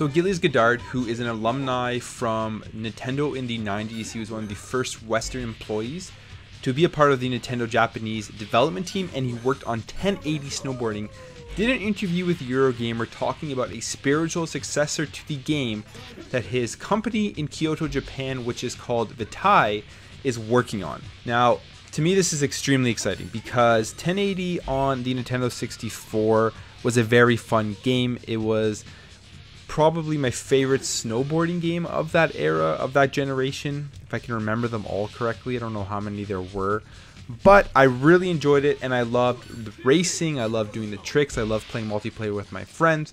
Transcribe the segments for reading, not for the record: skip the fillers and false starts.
So Giles Goddard, who is an alumni from Nintendo in the 90s, he was one of the first Western employees to be a part of the Nintendo Japanese development team, and he worked on 1080 snowboarding, did an interview with Eurogamer talking about a spiritual successor to the game that his company in Kyoto, Japan, which is called Vitai, is working on. Now, to me, this is extremely exciting because 1080 on the Nintendo 64 was a very fun game. It was probably my favorite snowboarding game of that era, of that generation, if I can remember them all correctly. I don't know how many there were, but I really enjoyed it, and I loved the racing, I loved doing the tricks, I loved playing multiplayer with my friends,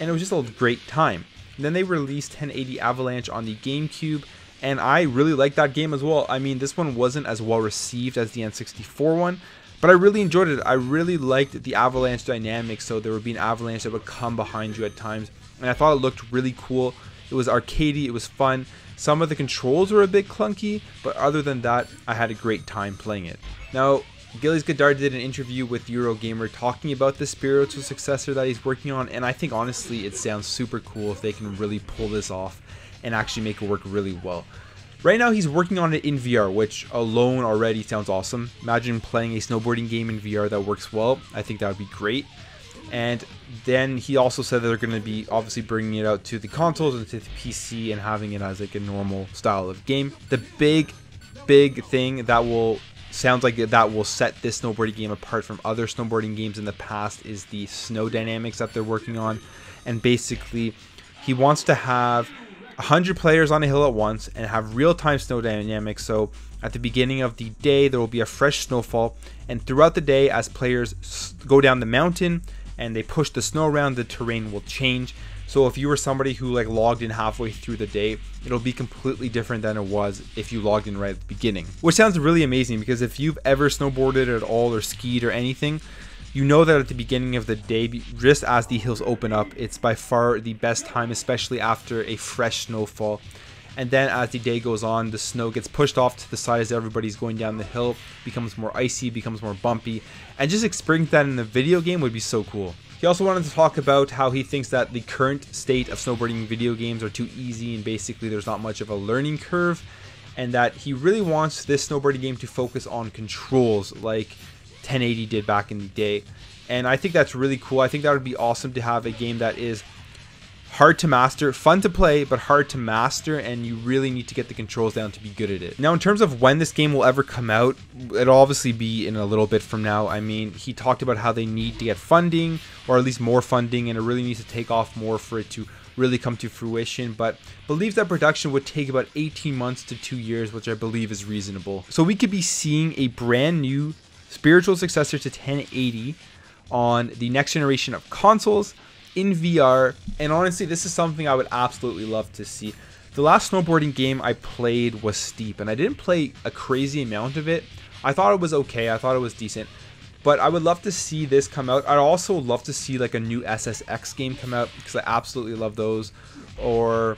and it was just a great time. And then they released 1080 Avalanche on the GameCube, and I really liked that game as well. I mean, this one wasn't as well received as the N64 one, but I really enjoyed it. I really liked the avalanche dynamics, so there would be an avalanche that would come behind you at times, and I thought it looked really cool. It was arcadey, it was fun. Some of the controls were a bit clunky, but other than that, I had a great time playing it. Now, Giles Goddard did an interview with Eurogamer talking about the spiritual successor that he's working on, and I think honestly it sounds super cool if they can really pull this off and actually make it work really well. Right now he's working on it in VR, which alone already sounds awesome. Imagine playing a snowboarding game in VR that works well. I think that would be great. And then he also said that they're going to be obviously bringing it out to the consoles and to the PC and having it as like a normal style of game. The big thing that will sounds like that will set this snowboarding game apart from other snowboarding games in the past is the snow dynamics that they're working on. And basically he wants to have 100 players on a hill at once and have real-time snow dynamics. So at the beginning of the day there will be a fresh snowfall, and throughout the day as players go down the mountain and they push the snow around, the terrain will change. So if you were somebody who like logged in halfway through the day, it'll be completely different than it was if you logged in right at the beginning. Which sounds really amazing, because if you've ever snowboarded at all or skied or anything, you know that at the beginning of the day, just as the hills open up, it's by far the best time, especially after a fresh snowfall. And then as the day goes on, the snow gets pushed off to the side as everybody's going down the hill, becomes more icy, becomes more bumpy, and just experiencing that in the video game would be so cool. He also wanted to talk about how he thinks that the current state of snowboarding video games are too easy and basically there's not much of a learning curve, and that he really wants this snowboarding game to focus on controls like 1080 did back in the day. And I think that's really cool. I think that would be awesome to have a game that is hard to master, fun to play, but hard to master, and you really need to get the controls down to be good at it. Now, in terms of when this game will ever come out, it'll obviously be in a little bit from now. I mean, he talked about how they need to get funding, or at least more funding, and it really needs to take off more for it to really come to fruition, but believes that production would take about 18 months to 2 years, which I believe is reasonable. So we could be seeing a brand new spiritual successor to 1080 on the next generation of consoles, in VR, and honestly this is something I would absolutely love to see. The last snowboarding game I played was Steep, and I didn't play a crazy amount of it. I thought it was okay, I thought it was decent, but I would love to see this come out. I'd also love to see like a new SSX game come out, because I absolutely love those, or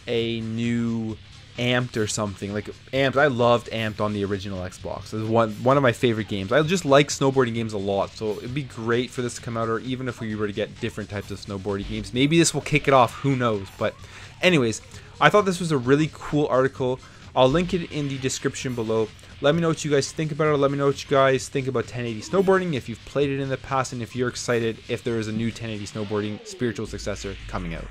a new Amped or something. Like Amped, I loved Amped on the original Xbox. It was one of my favorite games. I just like snowboarding games a lot, so it'd be great for this to come out, or even if we were to get different types of snowboarding games. Maybe this will kick it off, who knows. But anyways, I thought this was a really cool article. I'll link it in the description below. Let me know what you guys think about it. Let me know what you guys think about 1080 snowboarding, if you've played it in the past, and if you're excited if there is a new 1080 snowboarding spiritual successor coming out.